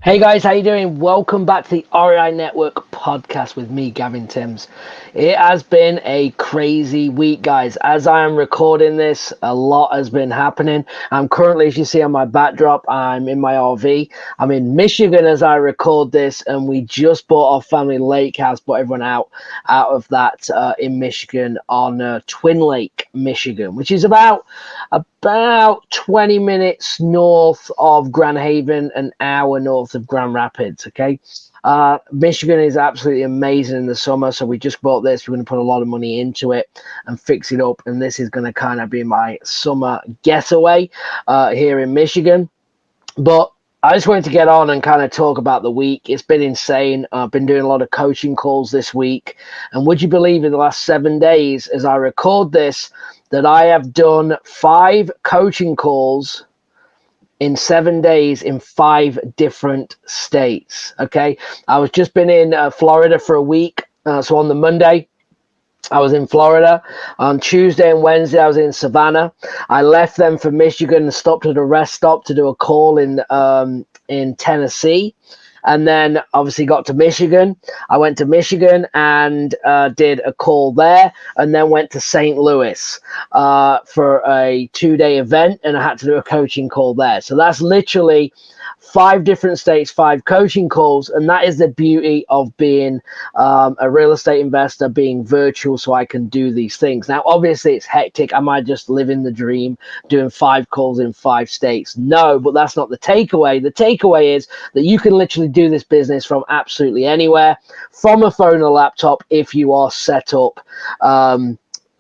Hey guys, how you doing? Welcome back to the REI Network podcast with me, Gavin Timms. It has been a crazy week, guys. As I am recording this, a lot has been happening. I'm currently, as you see on my backdrop, I'm in my RV. I'm in Michigan as I record this, and we just bought our family lake house, brought everyone out of that in Michigan on Twin Lake, Michigan, which is about 20 minutes north of Grand Haven, an hour north of Grand Rapids. Okay. Michigan is absolutely amazing in the summer. So we just bought this. We're going to put a lot of money into it and fix it up. And this is going to kind of be my summer getaway here in Michigan. But I just wanted to get on and kind of talk about the week. It's been insane. I've been doing a lot of coaching calls this week. And would you believe in the last 7 days, as I record this, that I have done 5 coaching calls in 7 days in 5 different states. Okay. I was just been in Florida for a week. So on the Monday, I was in Florida. On Tuesday and Wednesday, I was in Savannah. I left them for Michigan and stopped at a rest stop to do a call in Tennessee. And then obviously got to Michigan. I went to Michigan and did a call there, and then went to St. Louis for a 2-day event, and I had to do a coaching call there. So that's literally 5 different states, 5 coaching calls, and that is the beauty of being a real estate investor, being virtual, so I can do these things. Now, obviously, it's hectic. Am I just living the dream, doing 5 calls in 5 states? No, but that's not the takeaway. The takeaway is that you can literally do this business from absolutely anywhere, from a phone or laptop, if you are set up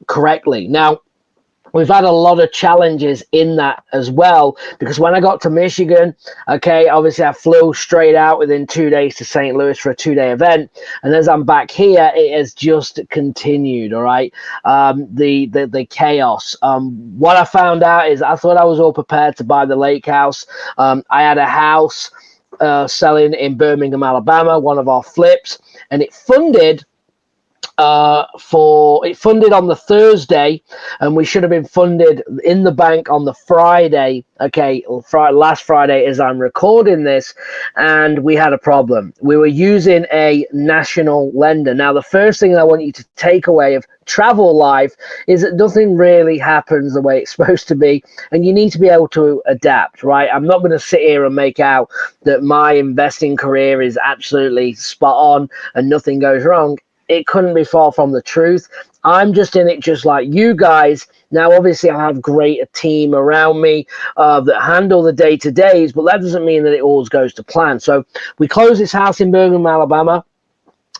correctly. Now, we've had a lot of challenges in that as well, because when I got to Michigan, okay, obviously I flew straight out within 2 days to St. Louis for a 2-day event. And as I'm back here, it has just continued. All right. The chaos. What I found out is I thought I was all prepared to buy the lake house. I had a house selling in Birmingham, Alabama, one of our flips, and it funded on the Thursday, and we should have been funded in the bank on the Friday. Okay, last Friday as I'm recording this, and we had a problem. We were using a national lender. Now, the first thing I want you to take away of travel life is that nothing really happens the way it's supposed to be, and you need to be able to adapt, right? I'm not going to sit here and make out that my investing career is absolutely spot on and nothing goes wrong. It couldn't be far from the truth. I'm just in it just like you guys. Now, obviously, I have a team around me that handle the day-to-days, but that doesn't mean that it always goes to plan. So we closed this house in Birmingham, Alabama.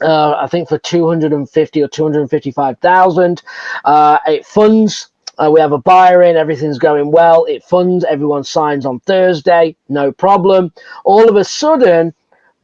I think for $250,000 or $255,000. It funds. We have a buyer in. Everything's going well. It funds. Everyone signs on Thursday. No problem. All of a sudden,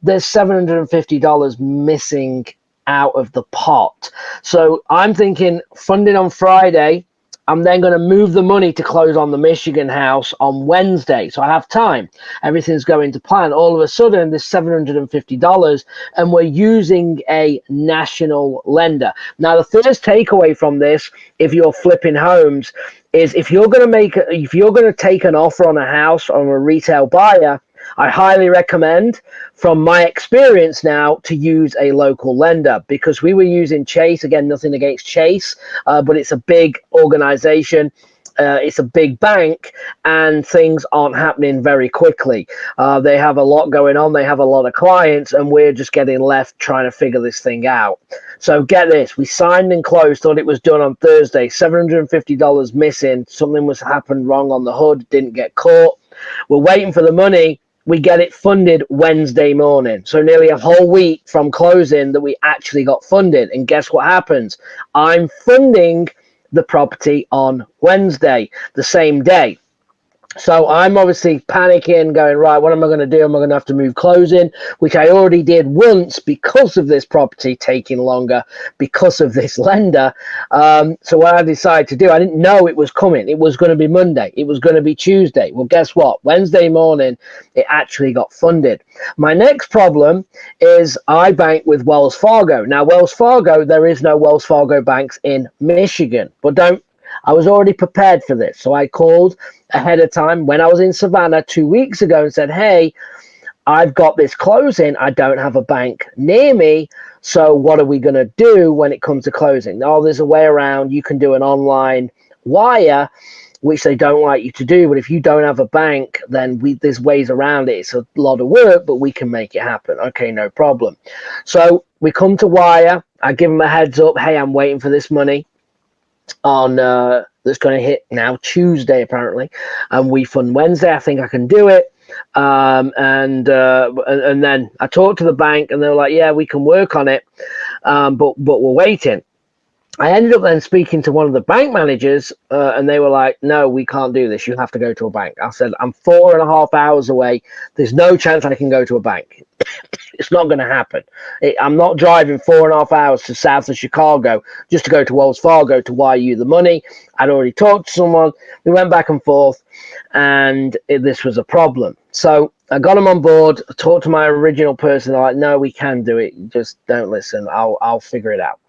there's $750 missing out of the pot. So I'm thinking funding on Friday. I'm then going to move the money to close on the Michigan house on Wednesday. So I have time. Everything's going to plan. All of a sudden, there's $750, and we're using a national lender. Now, the first takeaway from this, if you're flipping homes, is if you're going to take an offer on a house from a retail buyer, I highly recommend, from my experience now, to use a local lender, because we were using Chase. Again, nothing against Chase, but it's a big organization. It's a big bank, and things aren't happening very quickly. They have a lot going on. They have a lot of clients, and we're just getting left trying to figure this thing out. So get this. We signed and closed, thought it was done on Thursday. $750 missing. Something was happened wrong on the hood. Didn't get caught. We're waiting for the money. We get it funded Wednesday morning. So nearly a whole week from closing that we actually got funded. And guess what happens? I'm funding the property on Wednesday, the same day. So I'm obviously panicking, going, right, what am I going to do? Am I going to have to move closing, which I already did once because of this property taking longer, because of this lender. So what I decided to do, I didn't know it was coming. It was going to be Monday. It was going to be Tuesday. Well, guess what? Wednesday morning, it actually got funded. My next problem is I bank with Wells Fargo. Now, Wells Fargo, there is no Wells Fargo banks in Michigan, but I was already prepared for this. So I called ahead of time when I was in Savannah 2 weeks ago and said, hey, I've got this closing. I don't have a bank near me. So what are we going to do when it comes to closing? Oh, there's a way around. You can do an online wire, which they don't like you to do. But if you don't have a bank, then there's ways around it. It's a lot of work, but we can make it happen. Okay, no problem. So we come to wire. I give them a heads up. Hey, I'm waiting for this money on that's going to hit now Tuesday apparently, and we fund Wednesday. I think I can do it. And then I talked to the bank, and they were like, "Yeah, we can work on it, but we're waiting." I ended up then speaking to one of the bank managers, and they were like, "No, we can't do this. You have to go to a bank." I said, "I'm 4.5 hours away. There's no chance I can go to a bank. It's not going to happen. I'm not driving 4.5 hours to south of Chicago just to go to Wells Fargo to wire you the money." I'd already talked to someone. We went back and forth, and this was a problem. So I got them on board. I talked to my original person. They're like, "No, we can do it. Just don't listen. I'll figure it out."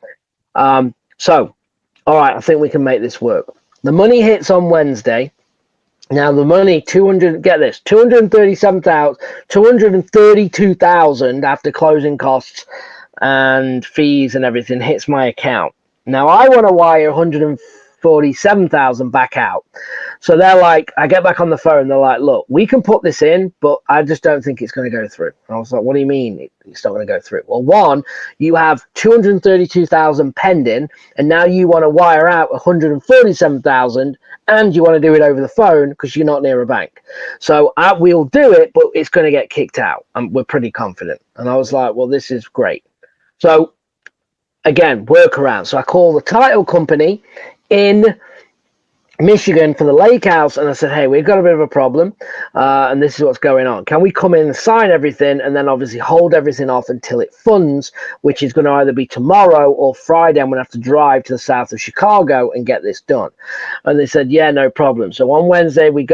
So, all right, I think we can make this work. The money hits on Wednesday. Now the money, 232,000 after closing costs and fees and everything hits my account. Now I want to wire 147,000 back out. So they're like, I get back on the phone. They're like, "Look, we can put this in, but I just don't think it's going to go through." And I was like, "What do you mean it's not going to go through?" "Well, one, you have 232,000 pending, and now you want to wire out 147,000, and you want to do it over the phone because you're not near a bank. So we'll do it, but it's going to get kicked out. And we're pretty confident." And I was like, "Well, this is great." So again, workaround. So I call the title company in Michigan for the lake house, and I said, "Hey, we've got a bit of a problem, and this is what's going on. Can we come in and sign everything, and then obviously hold everything off until it funds, which is going to either be tomorrow or Friday. I'm going to have to drive to the south of Chicago and get this done." And they said, "Yeah, no problem." So on Wednesday we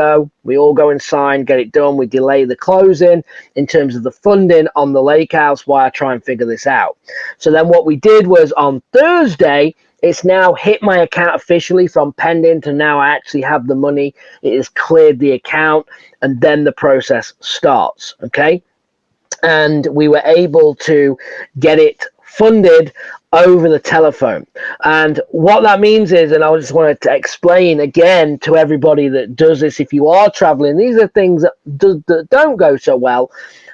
all go and sign, get it done. We delay the closing in terms of the funding on the lake house while I try and figure this out. So then what we did was on Thursday, it's now hit my account officially from pending to now I actually have the money. It has cleared the account, and then the process starts. Okay. And we were able to get it funded over the telephone. And what that means is, and I just wanted to explain again to everybody that does this, if you are traveling, these are things that don't go so well.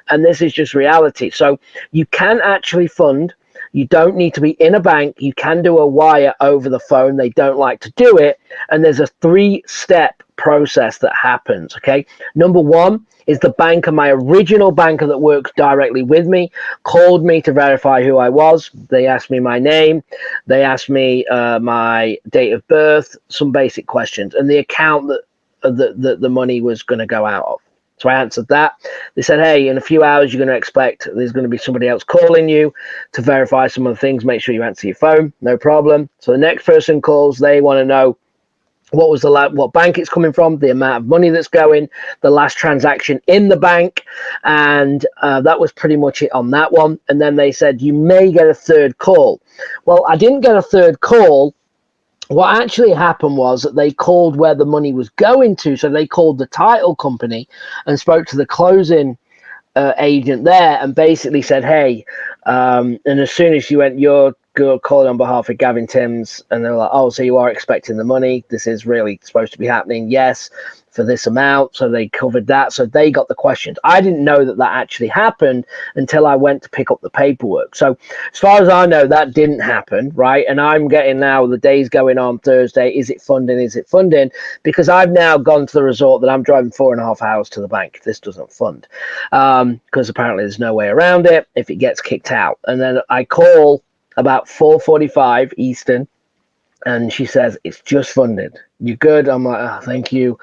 And this is just reality. So you can actually fund. You don't need to be in a bank. You can do a wire over the phone. They don't like to do it. And there's a 3-step process that happens. Okay. Number one is the banker, my original banker that works directly with me, called me to verify who I was. They asked me my name. They asked me my date of birth, some basic questions, and the account that the money was going to go out of. So I answered that. They said, "Hey, in a few hours, you're going to expect there's going to be somebody else calling you to verify some of the things. Make sure you answer your phone." No problem. So the next person calls. They want to know what bank it's coming from, the amount of money that's going, the last transaction in the bank. And that was pretty much it on that one. And then they said, "You may get a third call." Well, I didn't get a third call. What actually happened was that they called where the money was going to. So they called the title company and spoke to the closing agent there and basically said, "Hey," and as soon as you're calling on behalf of Gavin Timms, and they're like, "Oh, so you are expecting the money? This is really supposed to be happening?" "Yes, for this amount." So they covered that. So they got the questions. I didn't know that actually happened until I went to pick up the paperwork. So as far as I know, that didn't happen, right? And I'm getting now the days going on Thursday. Is it funding? Is it funding? Because I've now gone to the resort that I'm driving 4.5 hours to the bank if this doesn't fund, because apparently there's no way around it if it gets kicked out. And then I call about 4:45 Eastern, and she says, "It's just funded. You good?" I'm like, "Oh, thank you.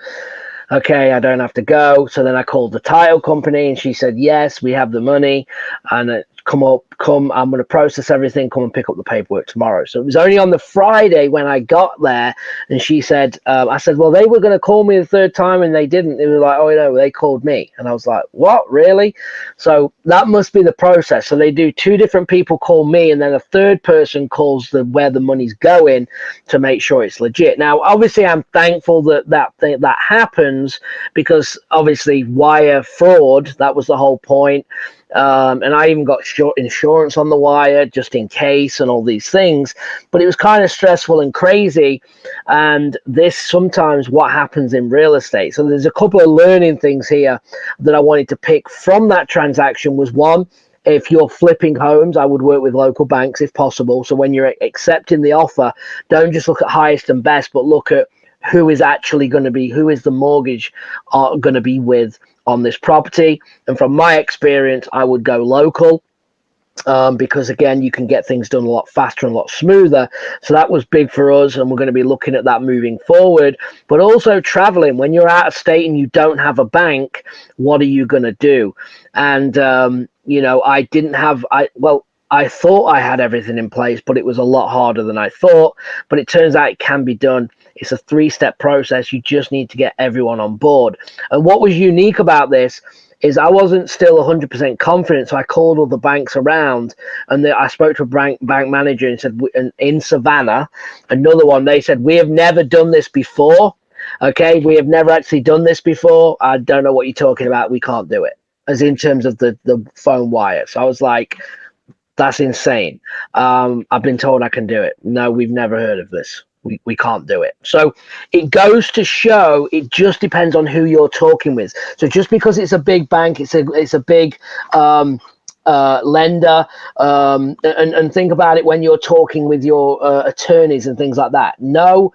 Okay, I don't have to go." So then I called the title company, and she said, "Yes, we have the money." And come, I'm going to process everything, come and pick up the paperwork tomorrow. So it was only on the Friday when I got there, and she said, I said, well, they were going to call me the third time and they didn't. They were like, oh, no, they called me. And I was like, what, really? So that must be the process. So they do 2 different people call me, and then a third person calls where the money's going to make sure it's legit. Now, obviously, I'm thankful that happens, because obviously wire fraud, that was the whole point. And I even got insurance on the wire just in case and all these things, but it was kind of stressful and crazy. And this sometimes what happens in real estate. So there's a couple of learning things here that I wanted to pick from that transaction. Was one, if you're flipping homes, I would work with local banks if possible. So when you're accepting the offer, don't just look at highest and best, but look at who is the mortgage going to be with on this property. And from my experience, I would go local, because again, you can get things done a lot faster and a lot smoother. So that was big for us, and we're going to be looking at that moving forward. But also traveling, when you're out of state and you don't have a bank, what are you going to do? And I thought I had everything in place, but it was a lot harder than I thought. But it turns out it can be done. It's a 3-step process. You just need to get everyone on board. And what was unique about this is I wasn't still 100% confident, so I called all the banks around, and I spoke to a bank manager and said, in Savannah, another one, they said, we have never done this before. Okay, we have never actually done this before. I don't know what you're talking about. We can't do it, as in terms of the phone wire. So I was like, that's insane. I've been told I can do it. No, we've never heard of this. We can't do it. So it goes to show it just depends on who you're talking with. So just because it's a big bank, it's a big lender, and think about it when you're talking with your attorneys and things like that. No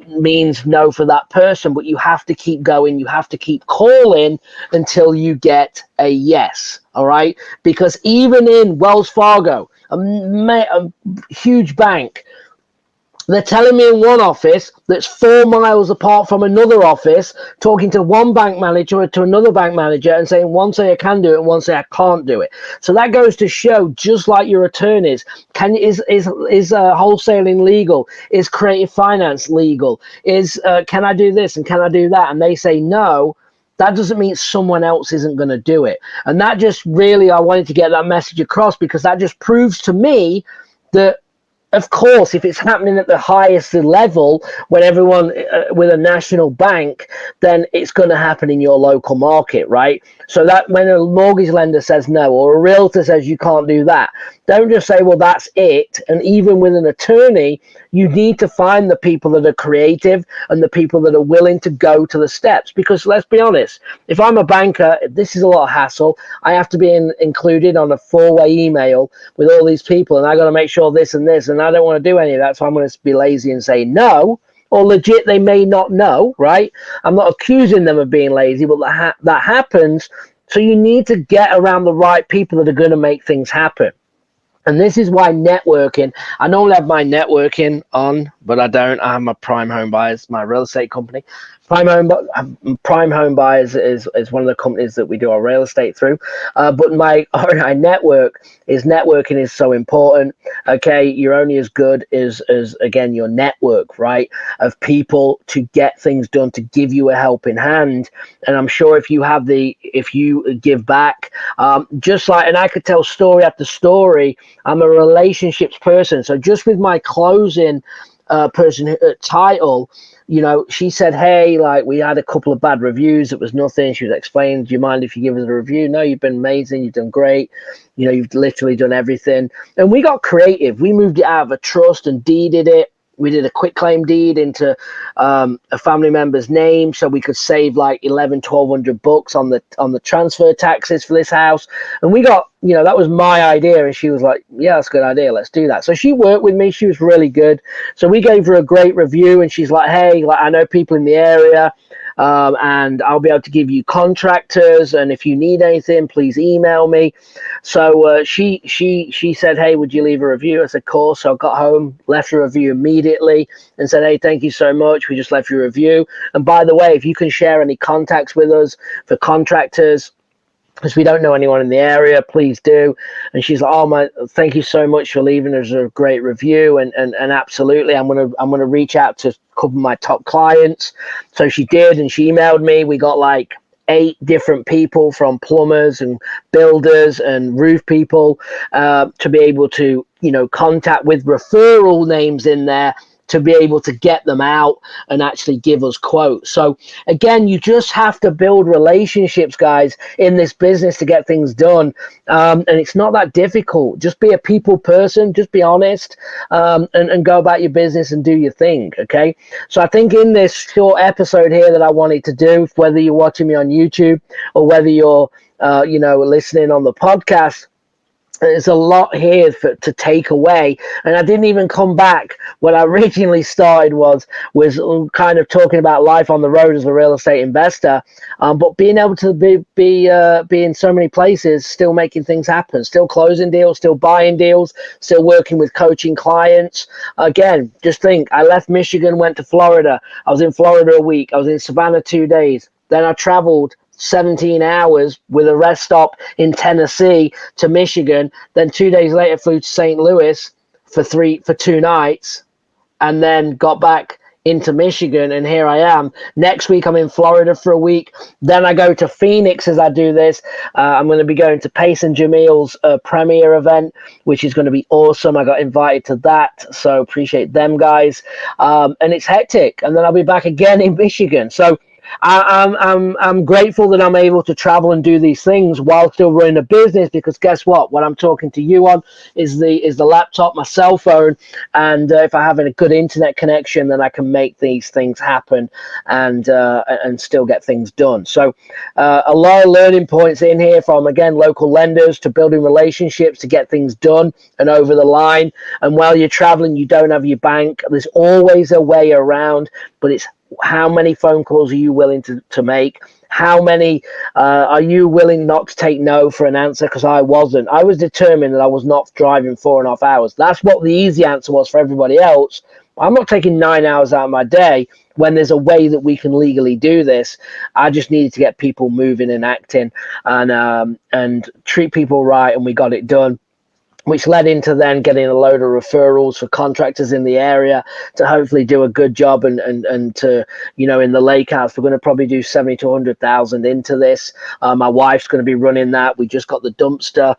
means no for that person, but you have to keep going. You have to keep calling until you get a yes. All right, because even in Wells Fargo, a huge bank, they're telling me in one office that's 4 miles apart from another office, talking to one bank manager to another bank manager and saying one say I can do it and one say I can't do it. So that goes to show, just like your attorneys, is wholesaling legal? Is creative finance legal? Can I do this and can I do that? And they say no. That doesn't mean someone else isn't going to do it. And that just really, I wanted to get that message across, because that just proves to me that, of course, if it's happening at the highest level, when everyone with a national bank, then it's going to happen in your local market, right? So that when a mortgage lender says no, or a realtor says you can't do that, don't just say, well, that's it. And even with an attorney, you need to find the people that are creative and the people that are willing to go to the steps. Because let's be honest, if I'm a banker, this is a lot of hassle. I have to be included on a 4-way email with all these people, and I got to make sure this and this, and I don't want to do any of that. So I'm going to be lazy and say no. Or legit, they may not know, right? I'm not accusing them of being lazy, but that happens. So you need to get around the right people that are going to make things happen. And this is why networking, I normally have my networking on, but I don't. I have my Prime Home Buyers, my real estate company. Prime Home Buyers is one of the companies that we do our real estate through. But my networking is so important. Okay, you're only as good as again your network, right? Of people to get things done, to give you a helping hand. And I'm sure if you give back, just like, and I could tell story after story. I'm a relationships person, so just with my closing person title, she said, hey, like, we had a couple of bad reviews. It was nothing. She was explaining, do you mind if you give us a review? No, you've been amazing. You've done great. You've literally done everything. And we got creative. We moved it out of a trust and deeded it. We did a quick claim deed into a family member's name, so we could save like $1,100-1,200 on the transfer taxes for this house. And we got, that was my idea, and she was like, yeah, that's a good idea, let's do that. So she worked with me. She was really good. So we gave her a great review, and she's like, hey, like, I know people in the area, and I'll be able to give you contractors, and if you need anything, please email me. So she said, hey, would you leave a review? I said, of course. So I got home, left a review immediately, and said, hey, thank you so much. We just left your review. And by the way, if you can share any contacts with us for contractors, because we don't know anyone in the area, please do. And she's like, oh my, thank you so much for leaving us a great review. And absolutely, I'm gonna reach out to a couple of my top clients. So she did, and she emailed me. We got like 8 different people, from plumbers and builders and roof people, to be able to, contact with referral names in there, to be able to get them out and actually give us quotes. So again, you just have to build relationships, guys, in this business to get things done. And it's not that difficult. Just be a people person, just be honest, and go about your business and do your thing. Okay. So I think in this short episode here that I wanted to do, whether you're watching me on YouTube or whether you're, listening on the podcast, there's a lot here to take away. And I didn't even come back. What I originally started was kind of talking about life on the road as a real estate investor, but being able to be in so many places, still making things happen, still closing deals, still buying deals, still working with coaching clients. Again, just think, I left Michigan, went to Florida. I was in Florida a week. I was in Savannah 2 days. Then I traveled 17 hours with a rest stop in Tennessee to Michigan. Then 2 days later flew to St. Louis for 2 nights, and then got back into Michigan, and here I am. Next week I'm in Florida for a week. Then I go to Phoenix as I do this. I'm going to be going to Pace and Jamil's premiere event, which is going to be awesome. I got invited to that, so appreciate them guys. And it's hectic, and then I'll be back again in Michigan. So I'm grateful that I'm able to travel and do these things while still running a business, because guess what? What I'm talking to you on is the laptop, my cell phone, and if I have a good internet connection, then I can make these things happen and still get things done. So a lot of learning points in here, from again local lenders to building relationships to get things done and over the line. And while you're traveling, you don't have your bank. There's always a way around, but it's how many phone calls are you willing to make? How many are you willing not to take no for an answer? Because I wasn't. I was determined that I was not driving 4.5 hours. That's what the easy answer was for everybody else. I'm not taking 9 hours out of my day when there's a way that we can legally do this. I just needed to get people moving and acting, and treat people right, and we got it done, which led into then getting a load of referrals for contractors in the area to hopefully do a good job, and to, in the lake house, we're going to probably do 70 to 100,000 into this. My wife's going to be running that. We just got the dumpster.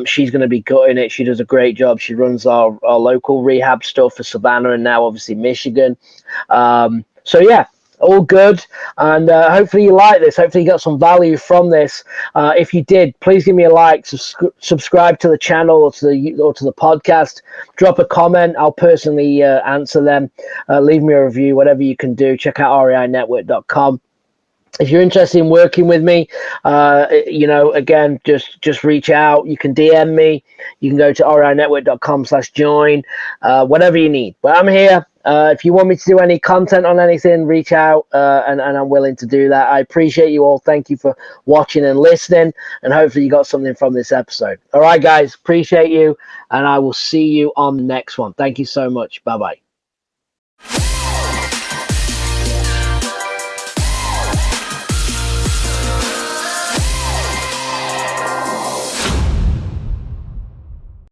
She's going to be gutting it. She does a great job. She runs our local rehab stuff for Savannah and now obviously Michigan. So yeah, all good, and hopefully you like this. Hopefully you got some value from this. If you did, please give me a like, subscribe to the channel or to the podcast. Drop a comment. I'll personally answer them. Leave me a review, whatever you can do. Check out REINetwork.com. If you're interested in working with me, again, just reach out. You can DM me. You can go to REINetwork.com/join, whatever you need. But I'm here. If you want me to do any content on anything, reach out, and I'm willing to do that. I appreciate you all. Thank you for watching and listening, and hopefully you got something from this episode. All right, guys, appreciate you, and I will see you on the next one. Thank you so much. Bye-bye.